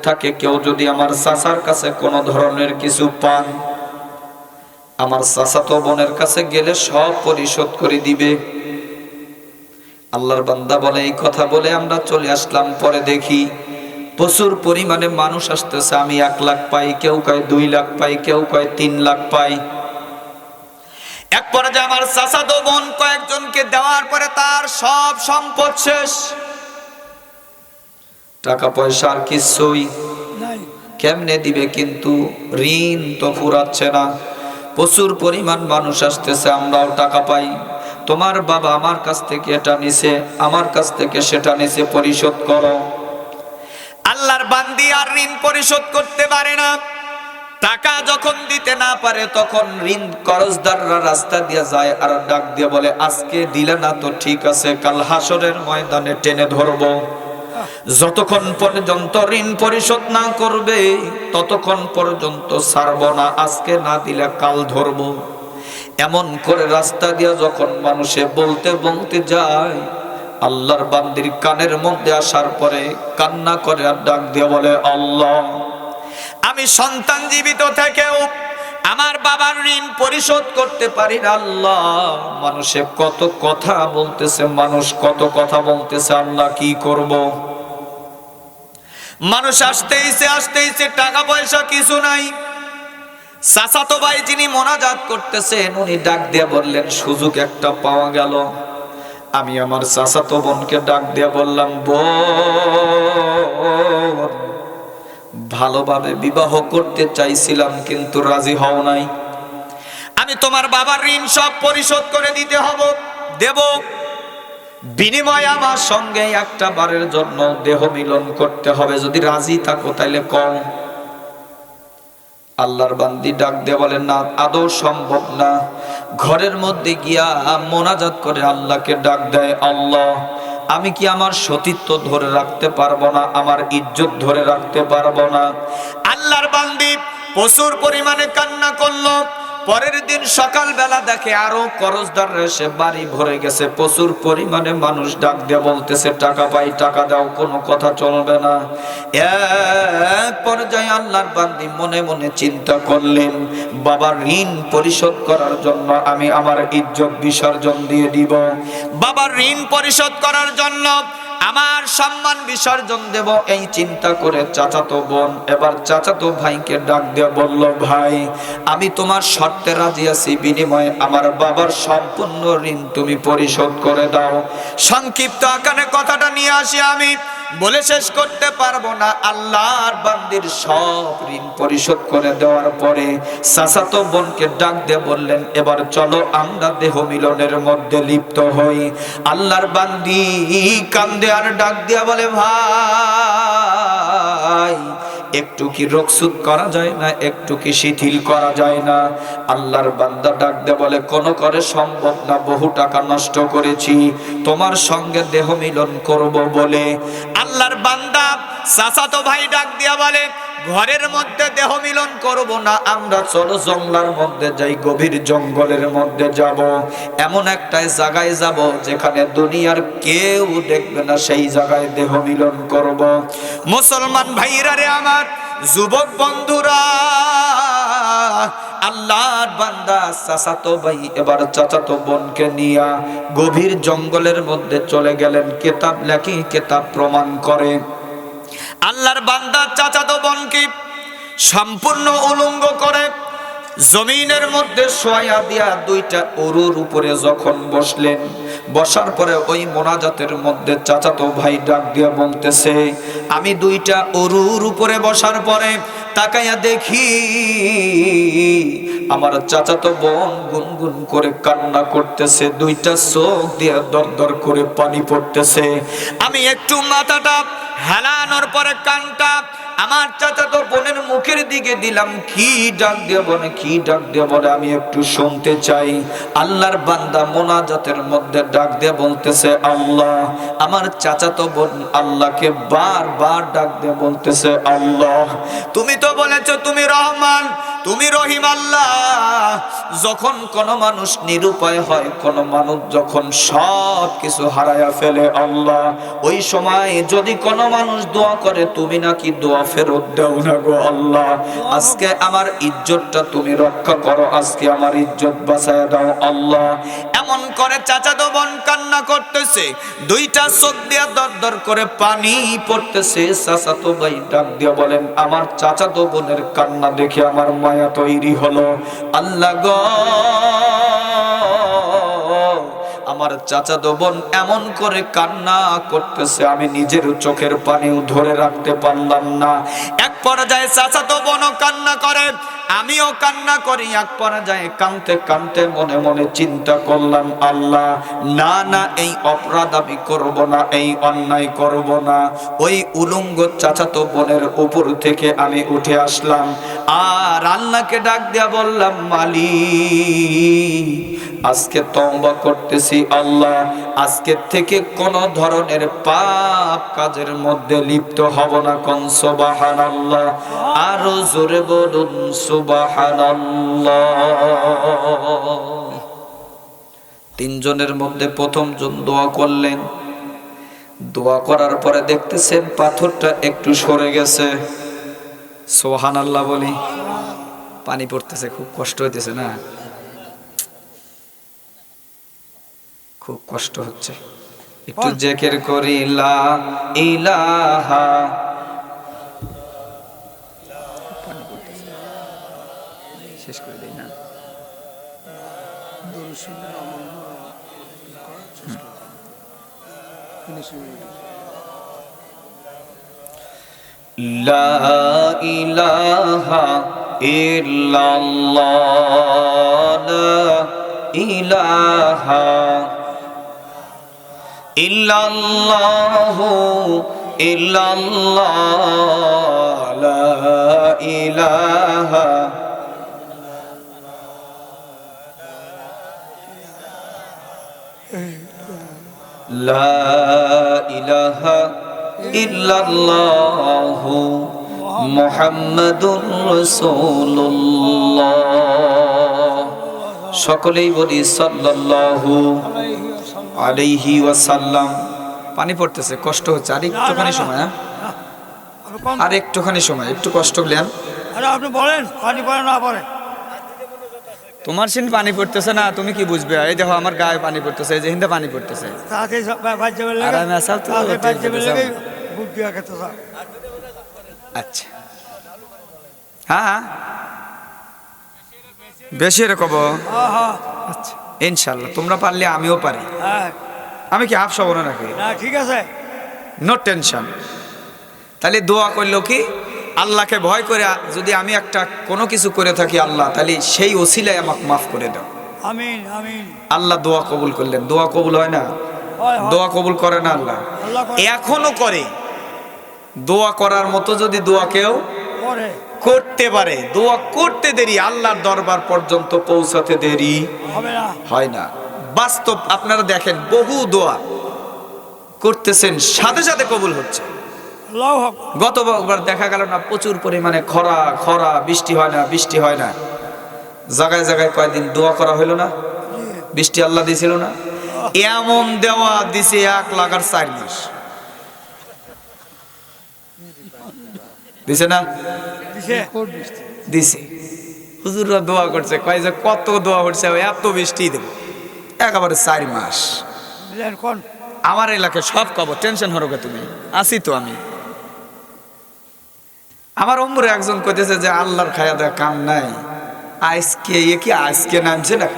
থাকে কেউ যদি আমার চাচার কাছে কোনো ধরনের কিছু পান, আমার চাচাতো বোনের কাছে গেলে সব পরিশোধ করে দিবে। আল্লাহর বান্দা বলে এই কথা বলে আমরা চলে আসলাম। পরে দেখি প্রচুর পরিমাণে মানুষ আসতেছে। আমি 1 লাখ পাই, কেউ কয় 2 লাখ পাই, কেউ কয় 3 লাখ পাই। এক পর্যায়ে আমার চাচাতো বোন কয়েকজনকে দেওয়ার পরে তার সব সম্পদ শেষ, টাকা পয়সা আর কিছুই নাই। কেমনে দিবে? কিন্তু ঋণ তো ফুরাচ্ছে না। প্রচুর পরিমাণ মানুষ আসতেছে, আমরাও টাকা পাই। তোমার বাবা আমার কাছ থেকে এটা নিছে, আমার কাছ থেকে সেটা নিছে, পরিশোধ করো। আল্লাহর বান্দি আর ঋণ পরিশোধ করতে পারে না। টাকা যখন দিতে না পারে তখন ঋণ করজদাররা রাস্তা দিয়ে যায় আর ডাক দিয়ে বলে আজকে দিলে না তো ঠিক আছে, কাল হাসরের ময়দানে টেনে ধরবো। যতক্ষণ পর্যন্ত ঋণ পরিশোধ না করবে ততক্ষণ পর্যন্ত ছাড়বো না, আজকে না দিলে কাল ধরবো। এমন করে রাস্তা দিয়ে যখন মানুষে বলতে বলতে যায়, আল্লাহর বান্দির কানের মধ্যে আসার পরে কান্না করে আর ডাক দিয়ে বলে আল্লাহ, আমি সন্তান জীবিত থেকেও আমার বাবার ঋণ পরিশোধ করতে পারি না। আল্লাহ, মানুষে কত কথা বলতেছে, মানুষ কত কথা বলতেছে, আল্লাহ কি করব? মানুষ আসতেইছে টাকা পয়সা কিছু নাই। চাচাতো ভাই যিনি মোনাজাত করতেছেন উনি ডাক দিয়ে বললেন সুযোগ একটা পাওয়া গেল। আমি আমার চাচাতো বোনকে ডাক দিয়ে বললাম, বোন, ভালোভাবে বিবাহ করতে চাইছিলাম কিন্তু রাজি হও নাই। আমি তোমার বাবার ঋণ সব পরিশোধ করে দিতে হবে, দেব। বিনিময়ে আমার সঙ্গে একটা বারের জন্য দেহ মিলন করতে হবে। যদি রাজি থাকো তাইলে কম। আল্লাহর বান্দি ডাক দিয়ে বলেন না, আদৌ সম্ভব না। ঘরের মধ্যে গিয়া মোনাজাত করে আল্লাহকে ডাক দেয়, আল্লাহ, আমি কি আমার সতীত্ব ধরে রাখতে পারবো না? আমার ইজ্জত ধরে রাখতে পারবো না? আল্লাহর বান্দি প্রচুর পরিমাণে কান্না করলো। পরের দিন সকালবেলা দেখে আরো করজদার এসে বাড়ি ভরে গেছে। প্রচুর পরিমাণে মানুষ ডাক দিয়ে বলতেছে টাকা পাই, টাকা দাও, কোনো কথা চলবে না। এক পর্যায়ে আল্লাহর বান্দি মনে মনে চিন্তা করলেন, বাবার ঋণ পরিশোধ করার জন্য আমি আমার ইজ্জত বিসর্জন দিয়ে দিব। বাবার ঋণ পরিশোধ করার জন্য আমার সম্মান বিসর্জন দেব, এই চিন্তা করে চাচাতো বোন এবার চাচাতো ভাইকে ডাক দিয়ে বলল, ভাই, আমি তোমার শর্তে রাজি আছি, বিনিময়ে আমার বাবার সম্পূর্ণ ঋণ তুমি পরিশোধ করে দাও। সংক্ষিপ্ত আকারে কথাটা নিয়ে আসি, আমি বলে শেষ করতে পারবো না। আল্লাহর বান্দির সব ঋণ পরিশোধ করে দেওয়ার পরে চাচাতো বোনকে ডাক দিয়ে বললেন, এবার চলো আমরা দেহ মিলনের মধ্যে লিপ্ত হই। আল্লাহর বান্দি কান্দে আর ডাক দিয়া বলে, ভাই, একটু কি রোকসুদ করা যায় না? একটু কি শিথিল করা যায় না? আল্লাহর বান্দা ডাক দিয়ে বলে, কোনো করে সম্ভব না, বহু টাকা নষ্ট করেছি তোমার সঙ্গে দেহ মিলন করব বলে। আল্লাহর বান্দা চাচাতো ভাই ডাক দিয়া বলে, ঘরের মধ্যে দেহ মিলন করব না, আমরা চলো জঙ্গলের মধ্যে যাই, গভীর জঙ্গলের মধ্যে যাব। এমন একটা জায়গায় যাব যেখানে দুনিয়ার কেউ দেখবে না, সেই জায়গায় দেহ মিলন করব। মুসলমান ভাইরা রে আমার, যুবক বন্ধুরা, আল্লাহর বান্দা চাচাতো ভাই এবার চাচাতো বোনকে নিয়ে গভীর জঙ্গলের মধ্যে চলে গেলেন। কিতাব লেখি, কিতাব প্রমাণ করে আল্লাহর বান্দা চাচাতো বোনকে সম্পূর্ণ উলঙ্গ করে জমিনের মধ্যে শোয়া দিয়া 2টা উরুর উপরে যখন বসলেন, বসার পরে ওই মোনাজাতের মধ্যে চাচাতো ভাই ডাক দিয়া বলতেছে, আমি 2টা উরুর উপরে বসার পরে তাকাইয়া দেখি আমার চাচাতো বোন গুনগুন করে কান্না করতেছে, 2টা চোখ দিয়ে দরদর করে পানি পড়তেছে। আমি একটু মাথাটা হেলানোর পরে কানটা আমার চাচাতো বোনের মুখের দিকে দিলাম, কি ডাক দিয়ে বলে, কি ডাক দিয়ে বলে আমি একটু শুনতে চাই। আল্লাহর বান্দা মোনাজাতের মধ্যে ডাক দিয়ে বলতেছে আল্লাহ। আমার চাচাতো বোন আল্লাহকে বারবার ডাক দিয়ে বলতেছে আল্লাহ, তুমি তো বলেছো তুমি রহমান, তুমি রহিম। আল্লাহ, যখন কোন মানুষ নিরুপায় হয়, কোন মানুষ যখন সব কিছু হারায়া ফেলে আল্লাহ, ওই সময় যদি কোন মানুষ দোয়া করে তুমি নাকি দোয়া ফেরত দাও না গো আল্লাহ। আজকে আমার ইজ্জতটা তুমি রক্ষা করো, আজকে আমার ইজ্জত বাঁচায় দাও আল্লাহ। এমন করে চাচাতো বোন কান্না করতেছে, দুইটা চোখ দিয়া দর দর করে পানি পড়তেছে। চাচাতো ভাই ডাক দিয়া বলেন, আমার চাচাতো বোনের কান্না দেখে আমার মায়া তৈরি হলো। আল্লাহ গো, আমার চাচাতো বোন এমন করে কান্না করতেছে, আমি নিজের চোখের পানিও ধরে রাখতে পারলাম না। এক পর্যায়ে চাচাতো বোনও কান্না করে, আমিও কান্না করি। এক পর্যায়ে কাঁদতে কাঁদতে মনে মনে চিন্তা করলাম, আল্লাহ না না, এই অপরাধ আমি করব না, এই অন্যায় করব না। ওই উলঙ্গ চাচাতো বোনের উপর থেকে আমি উঠে আসলাম, আর আল্লাহকে ডাক দিয়া বললাম, মালিক আজকে তওবা করতেছি আল্লাহ, আজকে থেকে কোন ধরনের পাপ কাজের মধ্যে লিপ্ত হব না। কোন সুবহানাল্লাহ, আরো জোরে বলুন সুবহানাল্লাহ। তিনজনের মধ্যে প্রথম জন দোয়া করলেন। দোয়া করার পরে দেখতেছেন পাথরটা একটু সরে গেছে। সুবহানাল্লাহ বলি। পানি পড়তেছে, খুব কষ্ট হইতেছে না? খুব কষ্ট হচ্ছে, একটু জিকির করি লা ইলাহা। শেষ করে দেই না? লা ইলাহা ইল্লাল্লাহ, লা ইলাহা ইল্লাল্লাহু ইল্লাল্লাহ, লা ইলাহা লা ইলাহা ইল্লাল্লাহু মুহাম্মাদুর রাসূলুল্লাহ। সকলেই বলি সাল্লাল্লাহু আলাইহি ওয়াসাল্লাম। পানি পড়তেছে, কষ্ট হচ্ছে, আর একটুখানি সময়, আর একটুখানি সময়, একটু কষ্ট নেন। আরে আপনি বলেন, পানি পড়ে না পড়ে? তোমার সিন পানি পড়তেছে না, তুমি কি বুঝবে? এই দেখো আমার গায়ে পানি পড়তেছে, এই যে হিন্দে পানি পড়তেছে। আচ্ছা, হ্যাঁ বেশি এরকম। আচ্ছা, ইনশাল্লাহ তোমরা পারলে আমিও পারি। আমি কি হাফ সবর নাকি? ঠিক আছে, নো টেনশন। তাহলে দোয়া করলো কি, আল্লাহকে ভয় করে যদি আমি একটা কোনো কিছু করে থাকি আল্লাহ, তাহলে সেই ওসিলায় আমাকে মাফ করে দাও। আমিন আমিন। আল্লাহ দোয়া কবুল করলেন। দোয়া কবুল হয় না? দোয়া কবুল করে না আল্লাহ? এখনো করে। দোয়া করার মতো যদি দোয়া কেউ করতে পারে, দোয়া করতে দেরি, আল্লাহর দরবার পর্যন্ত পৌঁছাতে দেরি হয় না। বাস্তব আপনারা দেখেন, বহু দোয়া করতেছেন, সাথে সাথে কবুল হচ্ছে। গতবার দেখা গেল না, প্রচুর পরিমাণে খরা খরা, বৃষ্টি হয় না, বৃষ্টি হয় না, জায়গায় জায়গায় কয়েকদিন দোয়া করা হইলো না, বৃষ্টি আল্লাহ দিছিল না। এমন দেওয়া দিছে 1 লাগার 4 মাস দিছে না? দিছে। হুজুররা দোয়া করছে, কয় যে কত দোয়া করছে, এত বৃষ্টি দেব, একেবারে 4 মাস। আমার এলাকায় সব খবর, টেনশন হরো গে তুমি, আসি তো আমি। আমার উমরে একজন কইতেছে যে আল্লাহর খায়া দেওয়া কাম নাই, আজকে এ কি আজকে নামছে না?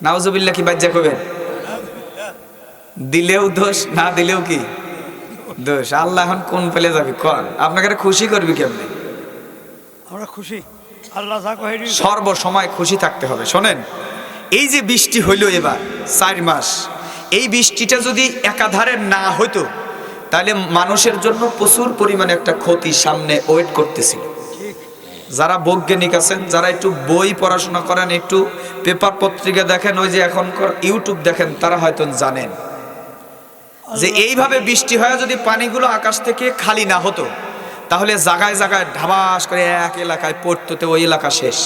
নাউজুবিল্লাহ কি বাজ্জা কবেন? দিলেও দোষ, না দিলেও কি দোষ। আল্লাহ এখন কোন পেলে যাবে কোন? আপনাকে খুশি করবি কেমনে? আমরা খুশি, আল্লাহ সর্ব সময় খুশি থাকতে হবে। শোনেন, এই যে বৃষ্টি হইল এবার 4 মাস, এই বৃষ্টিটা যদি একাধারে না হইতো তাহলে মানুষের জন্য প্রচুর পরিমাণে একটা ক্ষতি সামনে ওয়েট করতেছিল। ঠিক। যারা বৈজ্ঞানিক আছেন, যারা একটু বই পড়াশোনা করেন, একটু পেপার পত্রিকা দেখেন, ওই যে এখনকার ইউটিউব দেখেন, তারা হয়তো জানেন যে এইভাবে বৃষ্টি হয় যদি পানিগুলো আকাশ থেকে খালি না হতো, তাহলে জায়গায় জায়গায় ঢাবাস করে এক এলাকায় পড়তে ওই এলাকা শেষ।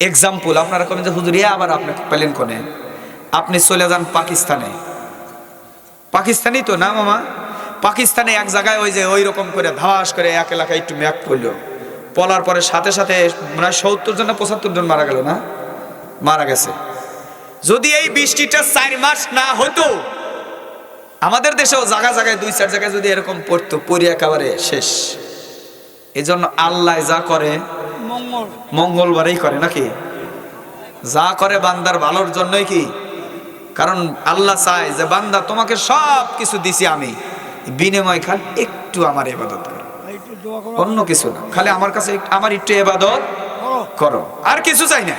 এক্সাম্পল আপনারা কবেন যে হুজুর আবার আপনি পেলেন কোনে, আপনি চলে যান পাকিস্তানে। পাকিস্তানি তো না মামা, পাকিস্তানে এক জায়গায় ওই যে ওই রকম করে ধাস করে এক এলাকায় একটু ম্যাপ পড়লো, পলার পরে সাথে সাথে মানে 70 জন না 75 জন মারা গেল, না মারা গেছে। যদি এই বৃষ্টিটা 4 মাস না হতো, আমাদের দেশেও জায়গা জায়গায় 2-4 জায়গায় যদি এরকম পড়তো, পড়ে একেবারে শেষ। এজন্য আল্লাহ যা করে মঙ্গলবারেই করে নাকি, যা করে বান্দার ভালোর জন্যই কি, কারণ আল্লাহ চায় যে বান্দা তোমাকে সব কিছু দিছি আমি, বিনিময় খালি একটু আমার ইবাদত করো, অন্য কিছু না, খালি আমার কাছে আমার একটু ইবাদত করো, আর কিছু চাই না।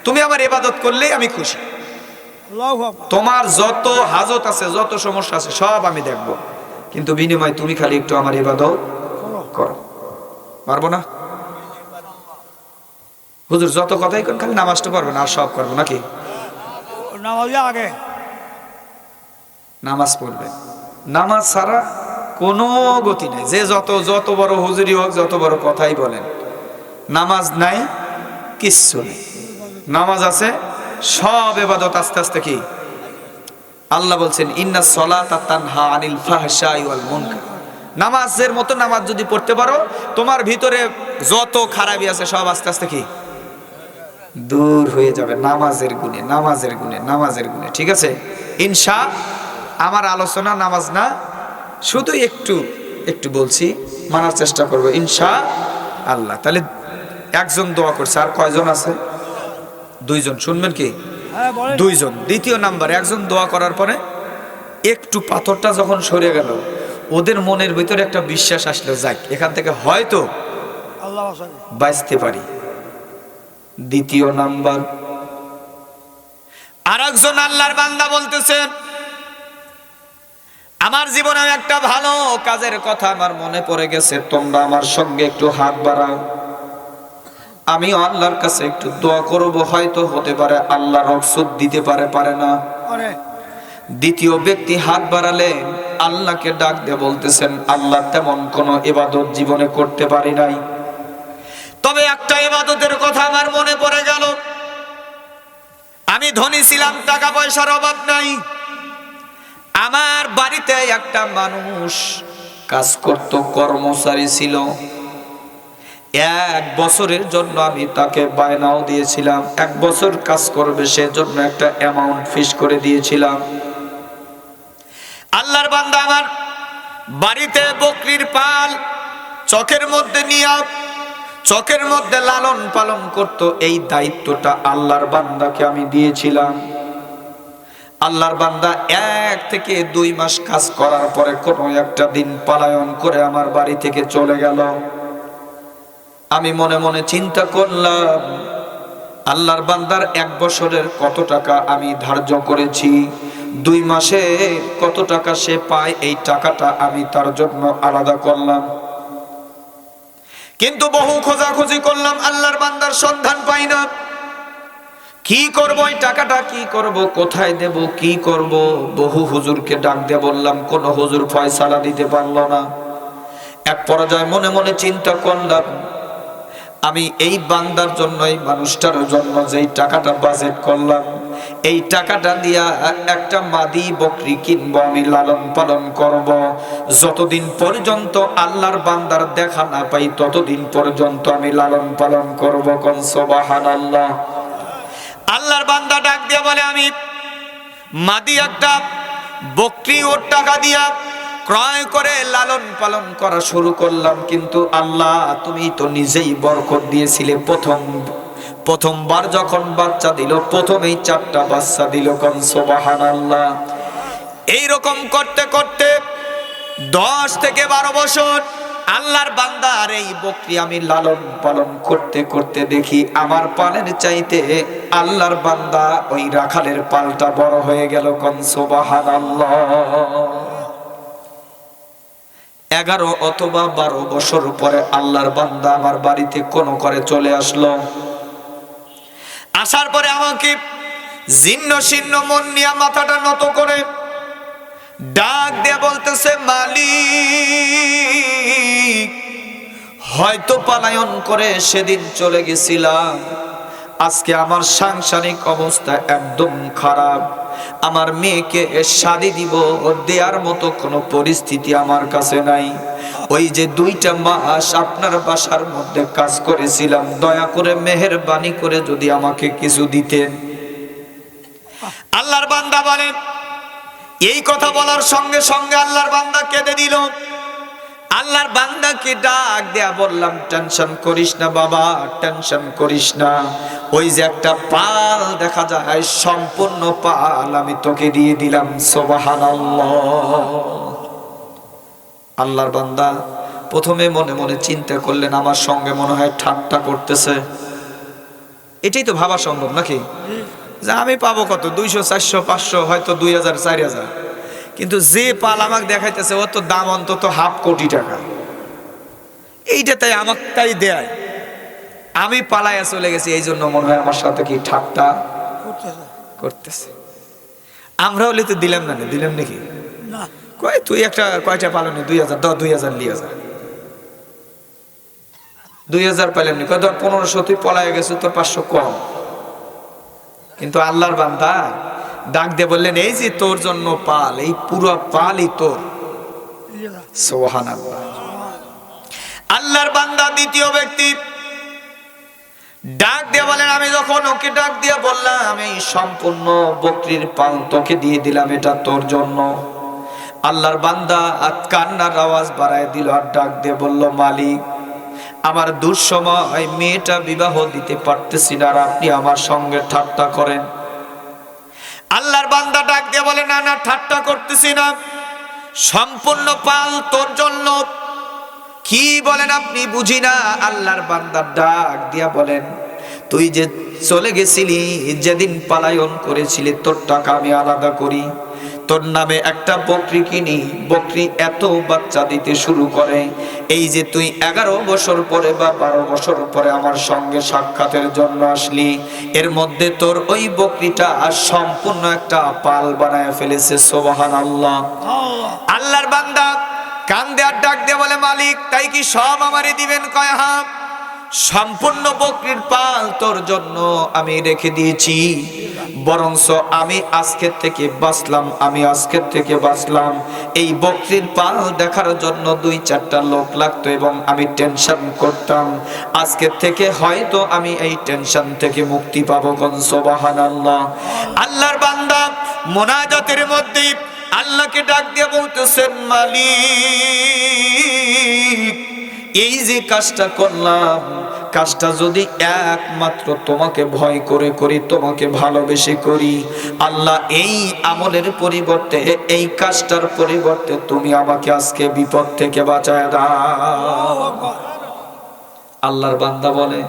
তুমি আমার ইবাদত করলেই আমি খুশি। তোমার যত হাজত আছে, যত সমস্যা আছে সব আমি দেখব, কিন্তু বিনিময় তুমি খালি একটু আমার ইবাদত করো। পারবো না হুজুর, যত কথাই কোন খালি নামাজটা পারবো না, আর সব করবো নাকি? আগে নামাজ পড়বে, নামাজ ছাড়া কোনো গতি নেই। যে যত বড় হুজুরি হোক, যত বড় কথাই বলেন, নামাজ নাই, কিচ্ছু নেই। নামাজ আছে, সব ইবাদত আস্তে আস্তে কি আল্লাহ বলছেন ইন্নাস সালাতা তানহা আনিল ফাহশাই ওয়াল মুনকার। নামাজের মতো নামাজ যদি পড়তে পারো, তোমার ভিতরে যত খারাপই আছে সব আস্তে আস্তে কি দূর হয়ে যাবে, নামাজের গুণে, নামাজের গুণে, নামাজের গুণে। ঠিক আছে, ইনশা আমার আলোচনা নামাজ না, শুধু একটু বলছি, মানার চেষ্টা করবো ইনশা আল্লাহ। তাহলে একজন দোয়া করছে, আর কয়জন আছে? 2 জন। শুনবেন কি? 2 জন। দ্বিতীয় নাম্বার, একজন দোয়া করার পরে একটু পাথরটা যখন সরে গেল, ওদের মনের ভিতরে একটা বিশ্বাস আসলো, যাক এখান থেকে হয়তো বাঁচতে পারি। দ্বিতীয় নাম্বার, আর একজন আল্লাহর বান্দা বলতেছেন আমার জীবনে একটা ভালো কাজের কথা আমার মনে পড়ে গেছে, তোমরা আমার সঙ্গে একটু হাত বাড়াও, আমি আল্লাহর কাছে একটু দোয়া করব, হয়তো হতে পারে আল্লাহ রহমত দিতে পারে, পারে না। দ্বিতীয় ব্যক্তি হাত বাড়ালেন, আল্লাহকে ডাক দিয়ে বলতেছেন আল্লাহ তেমন কোন ইবাদত জীবনে করতে পারি নাই, তবে একটা ইবাদতের কথা আমার মনে পড়ে গেল। আমি ধনী ছিলাম, টাকা পয়সার অভাব নাই, আমার বাড়িতে একটা মানুষ কাজ করত, কর্মচারী ছিল। 1 বছরের জন্য আমি তাকে বায়নাও দিয়েছিলাম, 1 বছর কাজ করবে, সেজন্য একটা অ্যামাউন্ট ফিক্স করে দিয়েছিলাম। আল্লাহর বান্দা আমার বাড়িতে বকরির পাল চকের মধ্যে নিয়ে, চকের মধ্যে লালন পালন করত, এই দায়িত্বটা আল্লাহর বান্দাকে আমি দিয়েছিলাম। আল্লাহর বান্দা 1 থেকে 2 মাস কাজ করার পরে কোনো একটা দিন পলায়ন করে আমার বাড়ি থেকে চলে গেল। আমি মনে মনে চিন্তা করলাম, আল্লাহর বান্দার 1 বছরের কত টাকা আমি ধার্য করেছি, 2 মাসে কত টাকা সে পায়, এই টাকাটা আমি তার জন্য আলাদা করলাম। কিন্তু বহু খোঁজাখুঁজি করলাম, আল্লাহর বান্দার সন্ধান পাই না। কি করব, এই টাকাটা কি করব, কোথায় দেব, কি করব? বহু হুজুরকে ডাক দিয়ে বললাম, কোন হুজুর ফয়সালা দিতে পারলো না। এক পর্যায়ে মনে মনে চিন্তা করলাম, আমি এই বান্দার জন্য, এই মানুষটার জন্য যেই টাকাটা বাজেট করলাম, এই টাকাটা দিয়া একটা মাদি বকরি কিনবো, আমি লালন পালন করব। যতদিন পর্যন্ত আল্লাহর বান্দার দেখা না পাই, ততদিন পর্যন্ত আমি লালন পালন করব। কোন সুবহানাল্লাহ। আল্লাহর বান্দা ডাক দিয়া বলে, আমি মাদি একটা বকরি ওর টাকা দিয়া ক্রয় করে লালন পালন করা শুরু করলাম। কিন্তু আল্লাহ তুমি তো নিজেই বরকত দিয়েছিলে, প্রথমবার যখন বাচ্চা দিল, প্রথমেই 4টা বাচ্চা দিল। কোন সুবহানাল্লাহ। এইরকম করতে করতে 10 থেকে 12 বছর আল্লাহর বান্দার এই বকরি আমি লালন পালন করতে করতে দেখি আমার পালের চাইতে আল্লাহর বান্দা ওই রাখালের পালটা বড় হয়ে গেল। কোন সুবহানাল্লাহ। 11 অথবা 12 বছর পরে আল্লাহর বান্দা আমার বাড়িতে কোন করে চলে আসলো। আসার পরে আমাকে জীর্ণ শীর্ণ মন নিয়ে মাথাটা নত করে ডাক দিয়ে বলতেছে, মালিক, হয়তো পলায়ন করে সেদিন চলে গেছিলাম, আজকে আমার সাংসারিক অবস্থা একদম খারাপ, আমার মেয়েকে শাদী দিব দেওয়ার মতো কোনো পরিস্থিতি আমার কাছে নাই। ওই যে 2টা মাস আপনার বাসার মধ্যে কাজ করেছিলাম, দয়া করে মেহেরবানি করে যদি আমাকে কিছু দিতেন। আল্লাহর বান্দা বলেন, এই কথা বলার সঙ্গে সঙ্গে আল্লাহর বান্দা কেঁদে দিল। আল্লাহর বান্দাকে ডাক দেয়া বললাম, টেনশন করিস না বাবা, টেনশন করিস না, ওই যে একটা পাল দেখা যায়, সম্পূর্ণ পাল আমি তোকে দিয়ে দিলাম। সুবহানাল্লাহ। আল্লাহর বান্দা প্রথমে মনে মনে চিন্তা করলেন, আমার সঙ্গে মনে হয় ঠাট্টা করতেছে। এটাই তো ভাবা সম্ভব নাকি, যে আমি পাবো কত, 200, 400, 500, হয়তো 2000, 4000, কিন্তু যে পাল আমাকে দেখাইতেছে ওর তো দাম অন্তত 500 কোটি টাকা। এইটা তাই আমাকে তাই দেয়, আমি পালাইয়া চলে গেছি, এই জন্য মনে হয় আমার সাথে কি ঠাট্টা করতেছে। আমরা হলে তো দিলাম না, দিলাম নাকি? কয় তুই একটা কয়টা পালনি, 2000, 2000 লিয়ে যা, 2000 পাইলাম নি, কয় 1500, তুই পলাইয়া গেছে, তোর 500 কম। কিন্তু আল্লাহর বান্দা ডাক দিয়ে বললেন, এই যে তোর জন্য পাল, এই পুরো পালই তোর। সুবহানাল্লাহ। আল্লাহর বান্দা দ্বিতীয় ব্যক্তি ডাক দিয়ে বলেন, আমি যখন ওকে ডাক দিয়ে বললাম, আমি সম্পূর্ণ বকরির পাল তোকে দিয়ে দিলাম, এটা তোর জন্য। আল্লাহর বান্দা কান্নার আওয়াজ বাড়ায় দিল আর ডাক দিয়ে বলল, মালিক, আমার দুঃসময় মেয়েটা বিবাহ দিতে পারতেছি না, আর আপনি আমার সঙ্গে ঠাট্টা করেন। আল্লাহর বান্দা ডাক দিয়ে বলে, না না, ঠাট্টা করতেছি না, সম্পূর্ণ পাল তোর জন্য। কি বলেন আপনি, বুঝি না। আল্লাহর বান্দা ডাক দিয়া বলেন, তুই যে চলে গেছিলি, যেদিন পলায়ন করেছিলি, তোর টাকা আমি আলাদা করি, তোর নামে একটা বকরি কিনি, বকরি এত বাচ্চা দিতে শুরু করে, এই যে তুই 11 বছর পরে বা 12 বছর পরে আমার সঙ্গে সাক্ষাতের জন্য আসলি, এর মধ্যে তোর ওই বকরিটা সম্পূর্ণ একটা পাল বানায় ফেলেছে। সুবহানাল্লাহ। আল্লাহর বান্দা কান্দে আর ডাক দিয়ে বলে, মালিক, তাই কি সব আমারে দিবেন? কয় হ্যাঁ, সম্পূর্ণ বকরির পাল তোর জন্য আমি রেখে দিয়েছি, বরংস আমি আজকের থেকে বাঁচলাম, এই বকরির পাল দেখার জন্য 2-4টা লোক লাগতো এবং আমি টেনশন করতাম, আজকের থেকে হয়তো আমি এই টেনশন থেকে মুক্তি পাবো। কোন সুবহানাল্লাহ। আল্লাহর বান্দা মুনাজাতের মধ্যে আল্লাহকে ডাক দিয়ে বলতেছেন, মালিক, এই যে কাজটা করলাম, কাজটা যদি একমাত্র তোমাকে ভয় করে করি, তোমাকে ভালোবেসে করি, আল্লাহ, এই আমলের পরিবর্তে, এই কাজটার পরিবর্তে তুমি আমাকে আজকে বিপদ থেকে বাঁচায় দাও। আল্লাহর বান্দা বলে,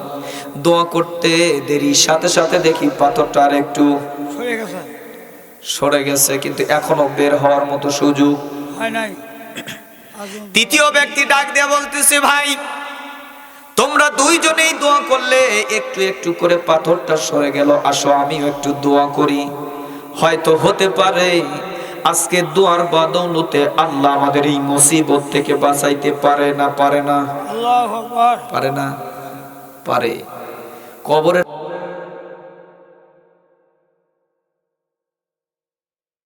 দোয়া করতে দেরি, সাথে সাথে দেখি পাথরটা আর একটু সরে গেছে, কিন্তু এখনো বের হওয়ার মতো সুযোগ হয় নাই। তৃতীয় ব্যক্তি ডাক দিয়ে বলতেছে, ভাই, তোমরা দুইজনেই দোয়া করলে একটু একটু করে পাথরটা সরে গেল, আসো আমিও একটু দোয়া করি, হয়তো হতে পারে আজকে দোয়ার বদৌলতে আল্লাহ আমাদের এই মুসিবত থেকে বাঁচাইতে পারে না। পারে না? আল্লাহু আকবার। পারে না? পারে। কবরের